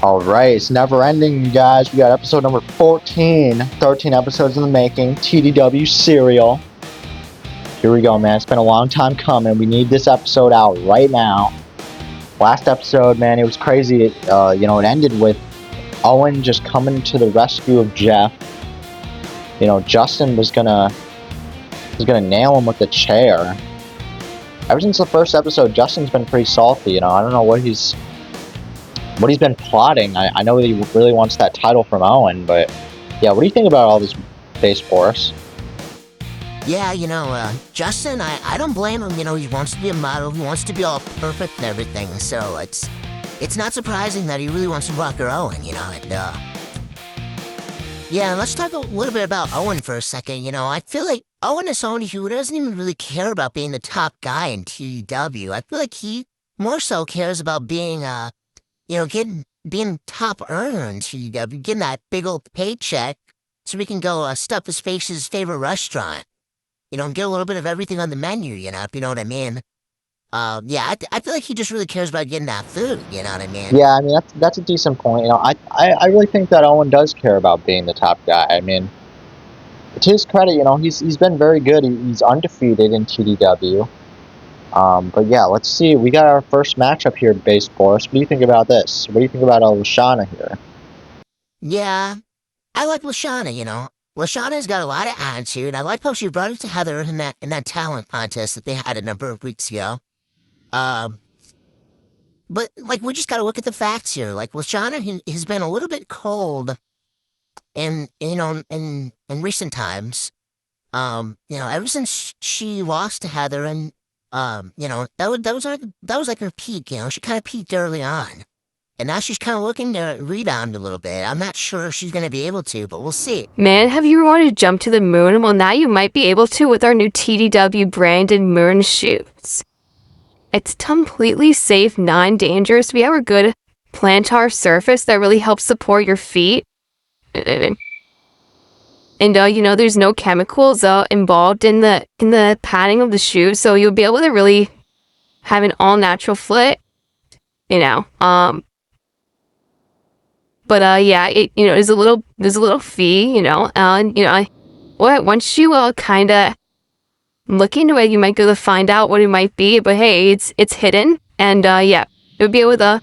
All right, it's never ending, you guys. We got episode number 14, 13 episodes in the making, TDW serial. Here we go, man. It's been a long time coming. We need this episode out right now. Last episode, man, it was crazy. It ended with Owen just coming to the rescue of Geoff. Justin was gonna nail him with the chair. Ever since the first episode, Justin's been pretty salty. I don't know what he's been plotting. I know he really wants that title from Owen, but yeah, what do you think about all this base force? Yeah, Justin, I don't blame him. He wants to be a model. He wants to be all perfect and everything. So it's not surprising that he really wants to rock her Owen, Yeah, let's talk a little bit about Owen for a second. I feel like Owen is someone who doesn't even really care about being the top guy in TDW. I feel like he more so cares about being, being top earner in TDW, getting that big old paycheck so we can go stuff his face's favorite restaurant. Get a little bit of everything on the menu, if you know what I mean. I feel like he just really cares about getting that food, you know what I mean? Yeah, I mean, that's a decent point. I really think that Owen does care about being the top guy. I mean, to his credit, he's been very good. He's undefeated in TDW. But yeah, let's see. We got our first matchup here at Base Force. What do you think about this? What do you think about LeShawna here? Yeah, I like LeShawna, LeShawna's got a lot of attitude. I like how she brought it to Heather in that talent contest that they had a number of weeks ago. But we just gotta look at the facts here. LeShawna has been a little bit cold in recent times. Ever since she lost to Heather, and that was like her peak. She kind of peaked early on, and now she's kind of looking to rebound a little bit. I'm not sure if she's gonna be able to, but we'll see. Man, have you wanted to jump to the moon? Well, now you might be able to with our new TDW branded moon shoes. It's completely safe, non-dangerous. We have a good plantar surface that really helps support your feet. And there's no chemicals involved in the padding of the shoe, so you'll be able to really have an all-natural foot. But there's a little fee, once you kind of look into it, you might go to find out what it might be. But hey, it's hidden, and you'll be able to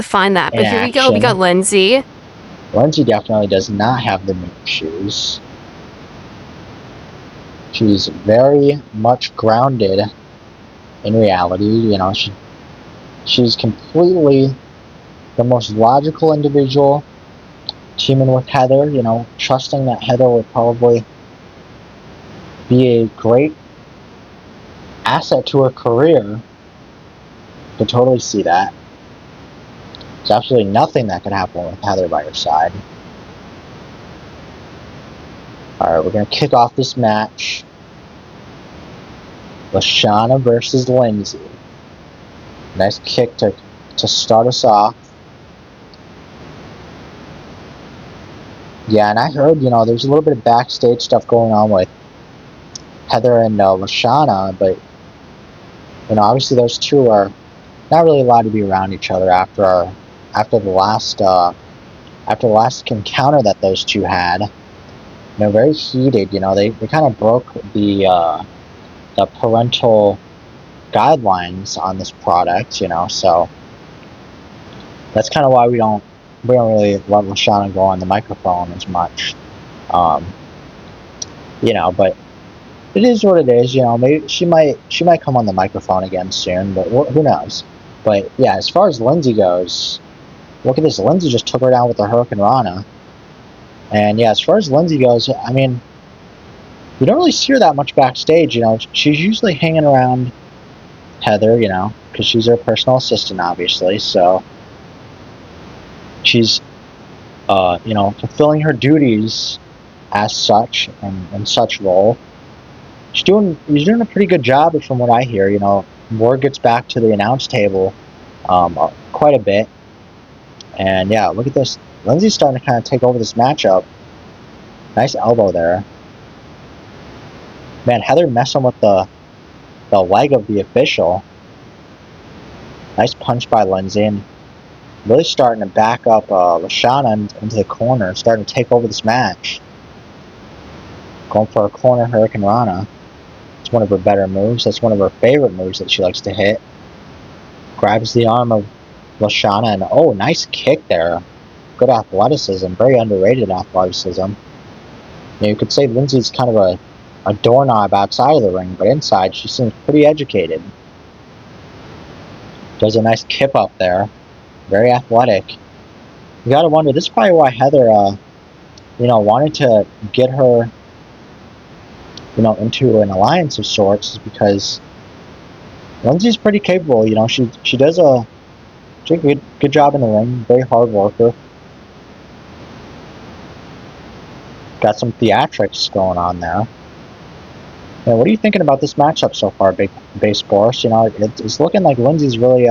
find that. But here we go. We got Lindsay. Lindsay definitely does not have the moon shoes. She's very much grounded in reality. She's completely the most logical individual, teaming with Heather, trusting that Heather would probably be a great asset to her career. To totally see that. There's absolutely nothing that could happen with Heather by her side. Alright, we're going to kick off this match. LeShawna versus Lindsay. Nice kick to start us off. Yeah, and I heard, there's a little bit of backstage stuff going on with Heather and LeShawna, but, obviously those two are not really allowed to be around each other after the last encounter that those two had. Very heated. They kind of broke the parental guidelines on this product. So that's kind of why we don't really let LeShawna go on the microphone as much. But it is what it is. Maybe she might come on the microphone again soon, but who knows? But yeah, as far as Lindsay goes, look at this. Lindsay just took her down with the Hurricane Rana. And yeah, as far as Lindsay goes, I mean, we don't really see her that much backstage. She's usually hanging around Heather, because she's her personal assistant, obviously. So she's, fulfilling her duties as such and such role. He's doing a pretty good job, from what I hear. Word gets back to the announce table quite a bit. And yeah, look at this. Lindsay's starting to kind of take over this matchup. Nice elbow there. Man, Heather messing with the leg of the official. Nice punch by Lindsay. And Really starting to back up LeShawna into the corner, starting to take over this match. Going for a corner Hurricane Rana. It's one of her better moves. That's one of her favorite moves that she likes to hit. Grabs the arm of LeShawna and oh, nice kick there. Good athleticism, very underrated athleticism. You could say Lindsay's kind of a doorknob outside of the ring, but inside she seems pretty educated. Does a nice kip up there. Very athletic. You gotta wonder, this is probably why Heather, wanted to get her, into an alliance of sorts, is because Lindsay's pretty capable. She does a good job in the ring. Very hard worker. Got some theatrics going on there. What are you thinking about this matchup so far, Base Boris? It's looking like Lindsay's really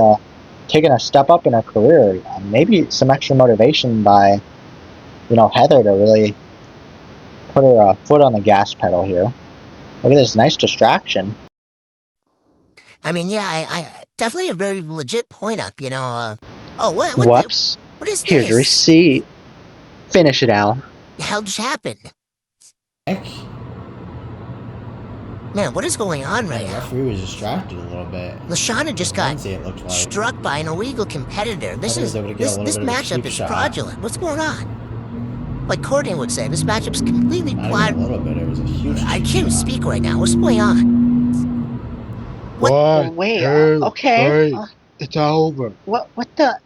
taking a step up in her career. Maybe some extra motivation by, Heather to really put her foot on the gas pedal here. Look at this nice distraction. I mean, yeah, I definitely a very legit point up, what Whoops. what is Here's your this? receipt. Finish it, Al. The hell just happened? Heck, Man, what is going on right the now? referee was distracted a little bit. LeShawna just got Lindsay, it looked like. struck by an illegal competitor. This Heather was able to get a little this bit of a matchup cheap is shot. fraudulent. What's going on? Like Courtney would say, this matchup's completely Not plot. even a little bit. It was a huge. I cheap can't even shot. speak right now. What's going on? What? Oh, wait. Okay. It's over. What the?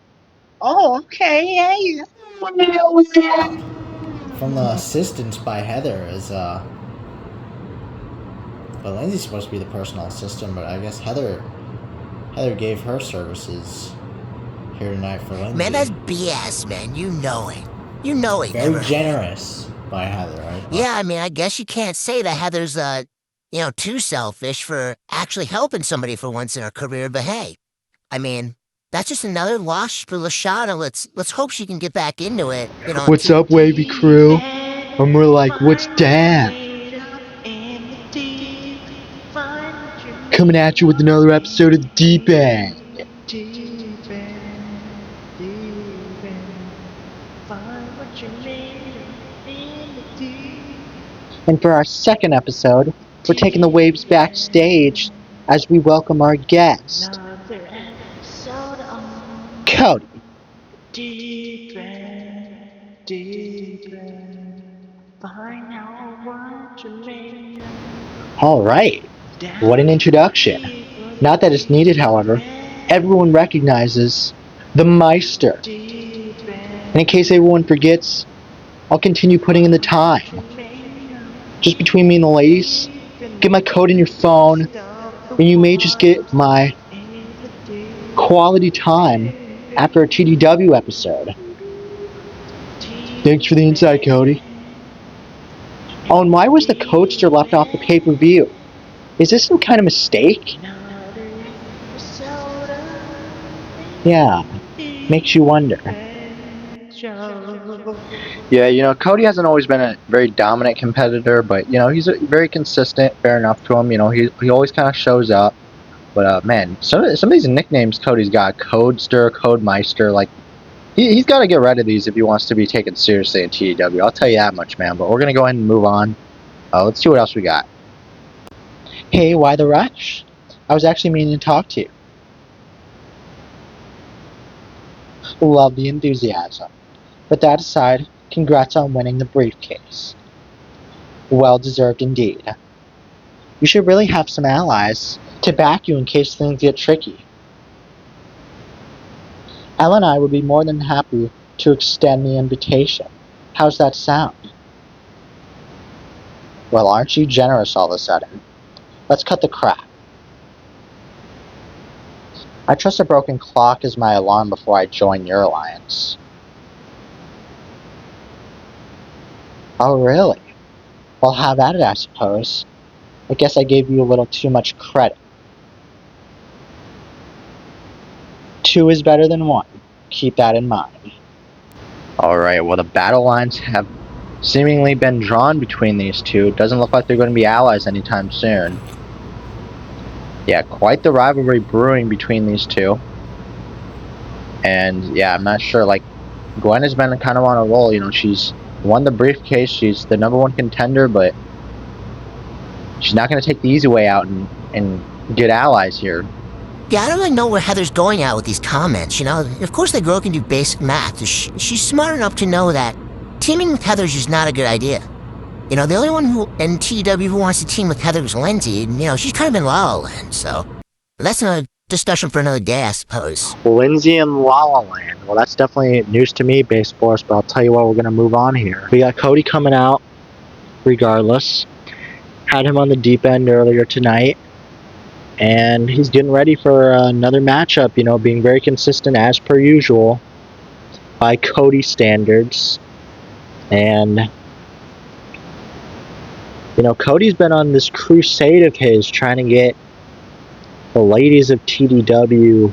Oh, okay. Yeah. From the assistance by Heather is but Lindsay's supposed to be the personal assistant, but I guess Heather gave her services here tonight for Lindsay. Man, that's BS, man. You know it. You know it. Very never. generous by Heather, right? Yeah, I mean, I guess you can't say that Heather's, too selfish for actually helping somebody for once in her career, but hey, I mean, that's just another loss for LeShawna. Let's hope she can get back into it. What's up, Wavy Crew? Or more like, what's that? Coming at you with another episode of Deep End. And for our second episode, we're taking the waves backstage as we welcome our guest, Cody. Alright, what an introduction. Not that it's needed, however. Everyone recognizes the Meister. And in case everyone forgets, I'll continue putting in the time. Just between me and the ladies, get my code in your phone, and you may just get my quality time after a TDW episode. Thanks for the insight, Cody. Oh, and why was the coaster left off the pay-per-view? Is this some kind of mistake? Yeah, makes you wonder. Yeah, Cody hasn't always been a very dominant competitor, but, he's very consistent, fair enough to him. He always kind of shows up. But, man, some of these nicknames Cody's got, Codester, Codemeister, like, he's got to get rid of these if he wants to be taken seriously in TDW. I'll tell you that much, man. But we're going to go ahead and move on. Let's see what else we got. Hey, why the rush? I was actually meaning to talk to you. Love the enthusiasm. But that aside, congrats on winning the briefcase. Well deserved indeed. You should really have some allies to back you in case things get tricky. Elle and I would be more than happy to extend the invitation. How's that sound? Well, aren't you generous all of a sudden? Let's cut the crap. I trust a broken clock as my alarm before I join your alliance. Oh, really? Well, have at it, I suppose. I guess I gave you a little too much credit. 2 is better than 1. Keep that in mind. Alright, well, the battle lines have seemingly been drawn between these two. It doesn't look like they're going to be allies anytime soon. Yeah, quite the rivalry brewing between these two. And yeah, I'm not sure. Like, Gwen has been kind of on a roll. You know, she's won the briefcase. She's the #1 contender, but she's not going to take the easy way out and get allies here. Yeah, I don't really know where Heather's going at with these comments, you know? Of course the girl can do basic math. She's smart enough to know that teaming with Heather's just not a good idea. You know, the only one who in TW who wants to team with Heather is Lindsay, and, you know, she's kind of in La La Land, so... That's a discussion for another day, I suppose. Lindsay and La La Land. Well, that's definitely news to me, Base Force, but I'll tell you what, we're going to move on here. We got Cody coming out, regardless. Had him on the deep end earlier tonight. And he's getting ready for another matchup, you know, being very consistent as per usual by Cody standards. And, you know, Cody's been on this crusade of his trying to get the ladies of TDW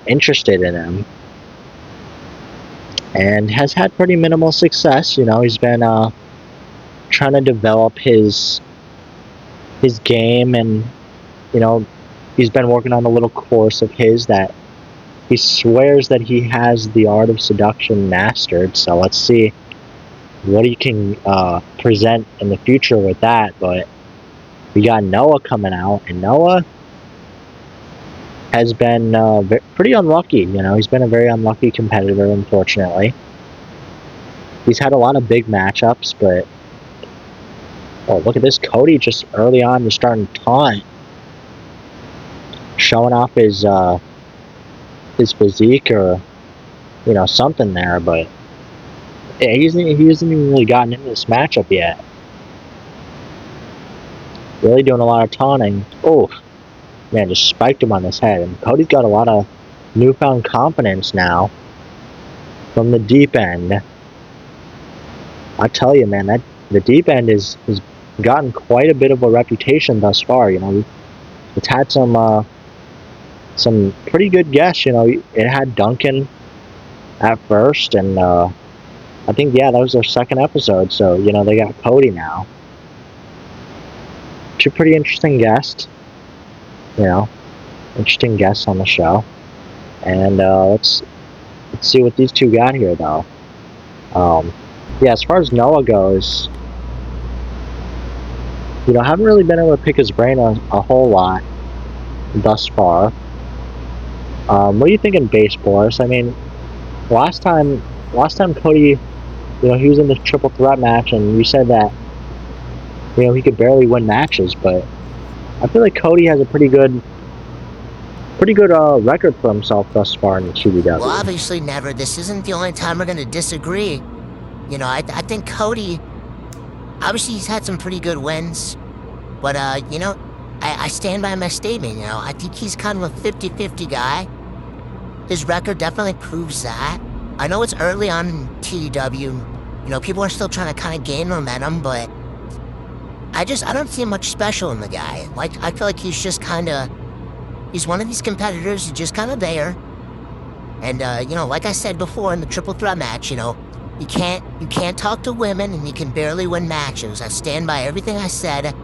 interested in him. And has had pretty minimal success, you know. He's been trying to develop his game, and, you know, he's been working on a little course of his that he swears that he has the art of seduction mastered. So let's see what he can present in the future with that. But we got Noah coming out, and Noah has been pretty unlucky. You know, he's been a very unlucky competitor, unfortunately. He's had a lot of big matchups, but oh, look at this. Cody just early on was starting to taunt, showing off his physique or, you know, something there, but yeah, he hasn't even really gotten into this matchup yet. Really doing a lot of taunting. Oh, man, just spiked him on his head. And Cody's got a lot of newfound confidence now from the deep end. I tell you, man, that the deep end has gotten quite a bit of a reputation thus far. You know, it's had some pretty good guests. You know, it had Duncan at first, and I think, yeah, that was their second episode. So, you know, they got Cody now. Two pretty interesting guests. You know, interesting guests on the show. And let's see what these two got here, though. Yeah, as far as Noah goes, you know, I haven't really been able to pick his brain a whole lot thus far. What are you thinking, Base Force? I mean, last time Cody, you know, he was in the triple threat match, and you said that, you know, he could barely win matches, but I feel like Cody has a pretty good record for himself thus far in the TDW. Well, obviously never. This isn't the only time we're going to disagree. You know, I think Cody, obviously he's had some pretty good wins, but, you know, I stand by my statement, you know. I think he's kind of a 50-50 guy. His record definitely proves that. I know it's early on in TDW. You know, people are still trying to kind of gain momentum, but I don't see much special in the guy. Like, I feel like he's just kind of, he's one of these competitors who's just kind of there. And, you know, like I said before in the triple threat match, you know, you can't talk to women and you can barely win matches. I stand by everything I said.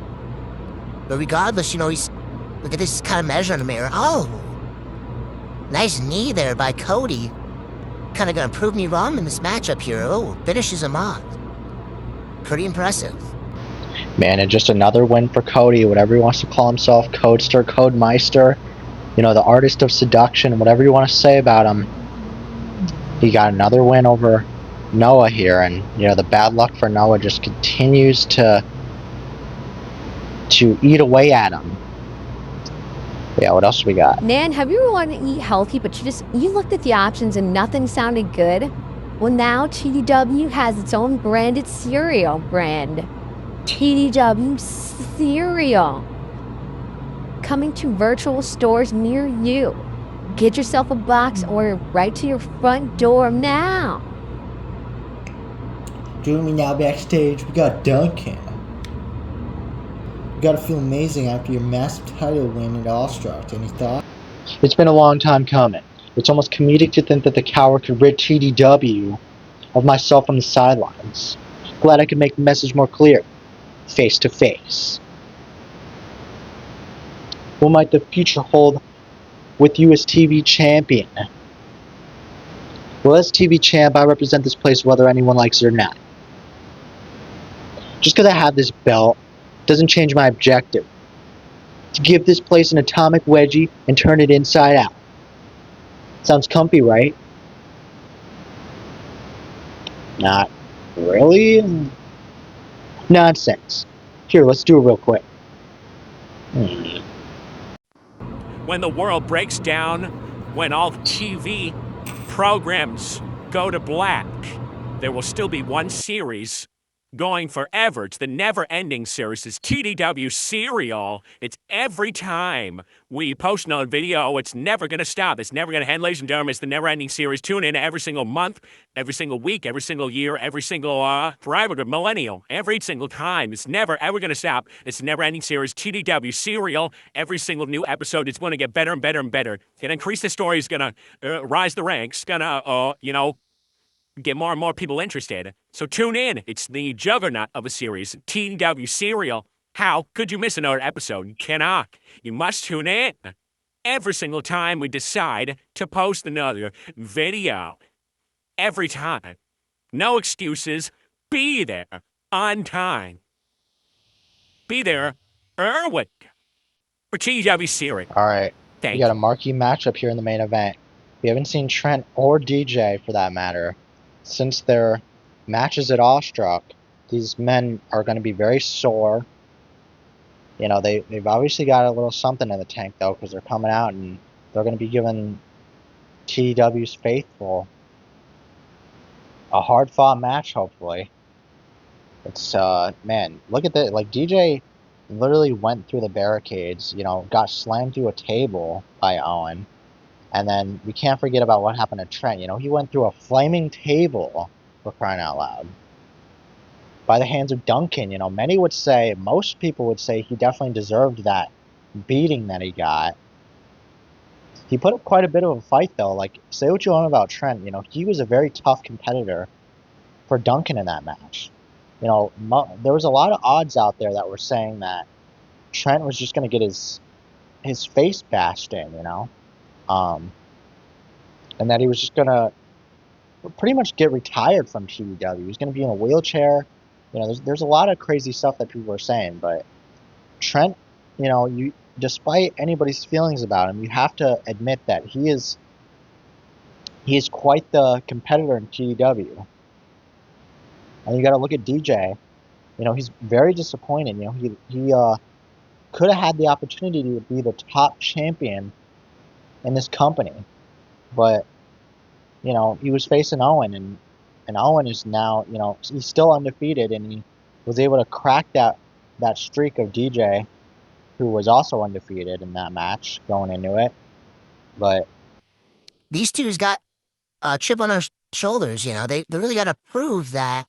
But regardless, you know, look at this kind of measure in the mirror. Oh, nice knee there by Cody. Kind of gonna prove me wrong in this matchup here. Oh, finishes him off. Pretty impressive. Man, and just another win for Cody, whatever he wants to call himself, Codester, Codemeister, you know, the artist of seduction, whatever you want to say about him. He got another win over Noah here, and, you know, the bad luck for Noah just continues to eat away at him. Yeah, what else we got? Nan, have you ever wanted to eat healthy, but you looked at the options and nothing sounded good? Well, now TDW has its own branded cereal brand. TDW Cereal. Coming to virtual stores near you. Get yourself a box order right to your front door now. Joining me now backstage, we got Duncan. You gotta feel amazing after your massive title win at Awestruck. Any thought? It's been a long time coming. It's almost comedic to think that the coward could rid TDW of myself on the sidelines. Glad I could make the message more clear. Face to face. What might the future hold with you as TV champion? Well, as TV champ, I represent this place whether anyone likes it or not. Just because I have this belt doesn't change my objective. To give this place an atomic wedgie and turn it inside out. Sounds comfy, right? Not really? Nonsense. Here, let's do it real quick. When the world breaks down, when all TV programs go to black, there will still be one series going forever. It's the never-ending series. It's TDW Serial. It's every time we post another video, it's never going to stop. It's never going to end, ladies and gentlemen. It's the never-ending series. Tune in every single month, every single week, every single year, every single forever, millennial, every single time. It's never, ever going to stop. It's the never-ending series, TDW Serial. Every single new episode, it's going to get better and better and better. It's going to increase the story. It's going to rise the ranks. Going to, get more and more people interested. So tune in. It's the juggernaut of a series, TW Serial. How could you miss another episode? You cannot. You must tune in. Every single time we decide to post another video. Every time. No excuses. Be there on time. Be there early for TW Serial. Alright, Thank we got you. a marquee matchup here in the main event. We haven't seen Trent or DJ, for that matter, since their matches at Awestruck. These men are going to be very sore. You know, they've obviously got a little something in the tank, though, because they're coming out and they're going to be giving TDW's faithful a hard-fought match, hopefully. It's, man, look at that. Like, DJ literally went through the barricades, you know, got slammed through a table by Owen. And then we can't forget about what happened to Trent. You know, he went through a flaming table, for crying out loud, by the hands of Duncan. You know, most people would say he definitely deserved that beating that he got. He put up quite a bit of a fight, though. Like, say what you want about Trent, you know, he was a very tough competitor for Duncan in that match. You know, there was a lot of odds out there that were saying that Trent was just going to get his face bashed in, you know. And that he was just going to pretty much get retired from TDW. He was going to be in a wheelchair. You know, there's a lot of crazy stuff that people are saying, but Trent, you know, despite anybody's feelings about him, you have to admit that he is quite the competitor in TDW. And you got to look at DJ. You know, he's very disappointed. You know, he could have had the opportunity to be the top champion in this company, but you know, he was facing Owen, and Owen is now, you know, he's still undefeated, and he was able to crack that streak of DJ, who was also undefeated in that match going into it. But These two's got a chip on their shoulders, you know. They really got to prove that,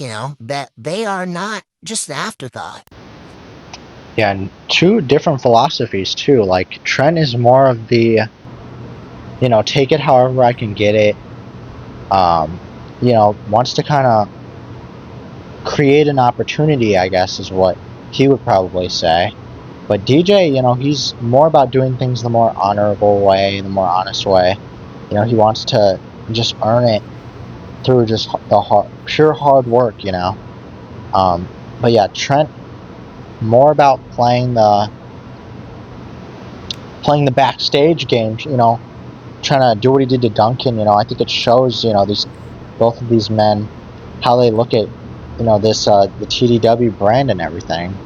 you know, that they are not just an afterthought. yeah, and two different philosophies too. Like, Trent is more of the, you know, take it however I can get it. You know, wants to kind of create an opportunity, I guess, is what he would probably say. But DJ, you know, he's more about doing things the more honorable way, the more honest way. You know, he wants to just earn it through just the pure hard work, you know. But yeah, Trent, more about playing the backstage games, you know, trying to do what he did to Duncan. You know, I think it shows, you know, both of these men, how they look at, you know, this the TDW brand and everything.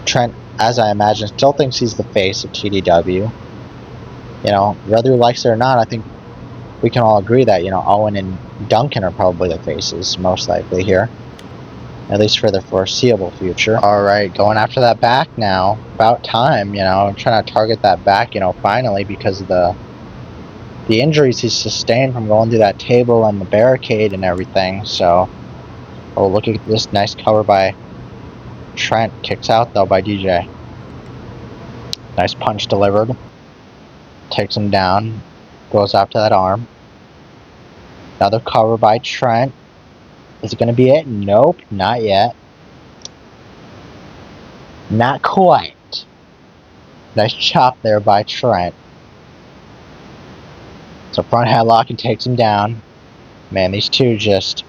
Trent, as I imagine, still thinks he's the face of TDW. You know, whether he likes it or not, I think we can all agree that, you know, Owen and Duncan are probably the faces, most likely here, at least for the foreseeable future. All right, going after that back now. About time, you know, trying to target that back, you know, finally, because of the injuries he's sustained from going through that table and the barricade and everything. So, oh, look at this nice cover by Trent. Kicks out, though, by DJ. Nice punch delivered. Takes him down. Goes after that arm. Another cover by Trent. Is it going to be it? Nope, not yet. Not quite. Nice chop there by Trent. So front headlock and takes him down. Man, these two just...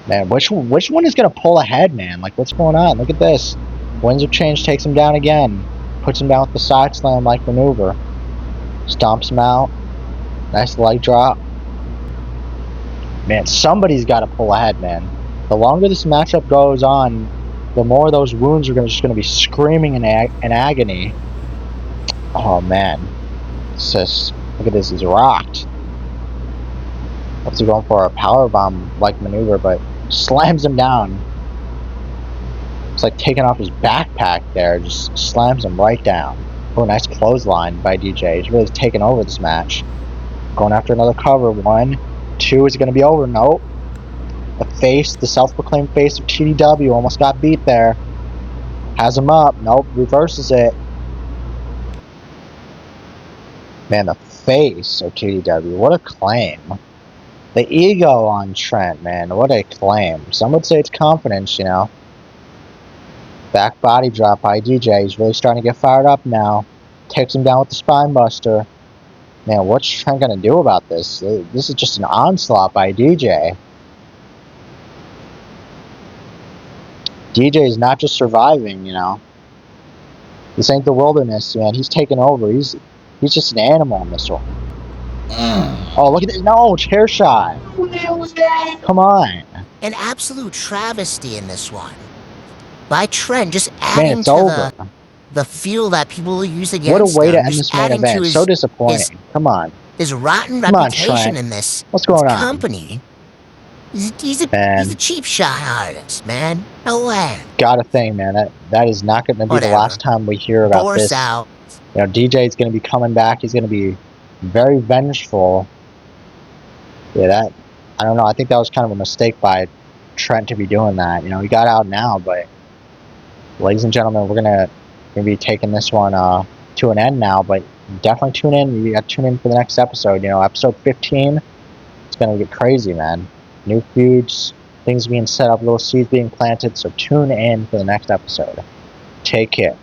Man, which one is going to pull ahead, man? Like, what's going on? Look at this. Winds of Change takes him down again. Puts him down with the side slam-like maneuver. Stomps him out. Nice leg drop. Man, somebody's got to pull ahead, man. The longer this matchup goes on, the more those wounds are just going to be screaming in agony. Oh, man. It's just, look at this. He's rocked. What's he going for? A powerbomb-like maneuver, but slams him down. It's like taking off his backpack there. Just slams him right down. Oh, nice clothesline by DJ. He's really taking over this match. Going after another cover. 1, 2. Is it going to be over? Nope. The self-proclaimed face of TDW almost got beat there. Has him up. Nope. Reverses it. Man, the face of TDW. What a claim. The ego on Trent, man. What a claim. Some would say it's confidence, you know. Back body drop by DJ. He's really starting to get fired up now. Takes him down with the spine buster. Man, what's Trent going to do about this? This is just an onslaught by DJ. DJ is not just surviving, you know. This ain't the wilderness, man. He's taking over. He's just an animal in this one. Oh, look at this. No, chair shot. Come on. An absolute travesty in this one. By Trent, just Man, adding it's to over. the fuel that people will use against What a way to him, end just this main adding to event. So disappointing. Come on. his rotten Come on, reputation Trent. in this What's going on? company. He's a Man. cheap shot artist, man. No way. Got a thing, man. That is not going to be the Whatever. last time we hear about Force this. out. You know, DJ's going to be coming back. He's going to be very vengeful. Yeah, I don't know. I think that was kind of a mistake by Trent to be doing that. You know, he got out now, but ladies and gentlemen, we're going to be taking this one to an end now, but definitely tune in. You got to tune in for the next episode. You know, episode 15, it's going to get crazy, man. New feuds, things being set up, little seeds being planted, so tune in for the next episode. Take care.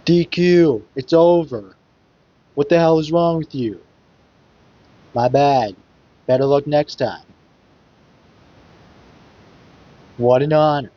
DQ, it's over. What the hell is wrong with you? My bad. Better luck next time. What an honor.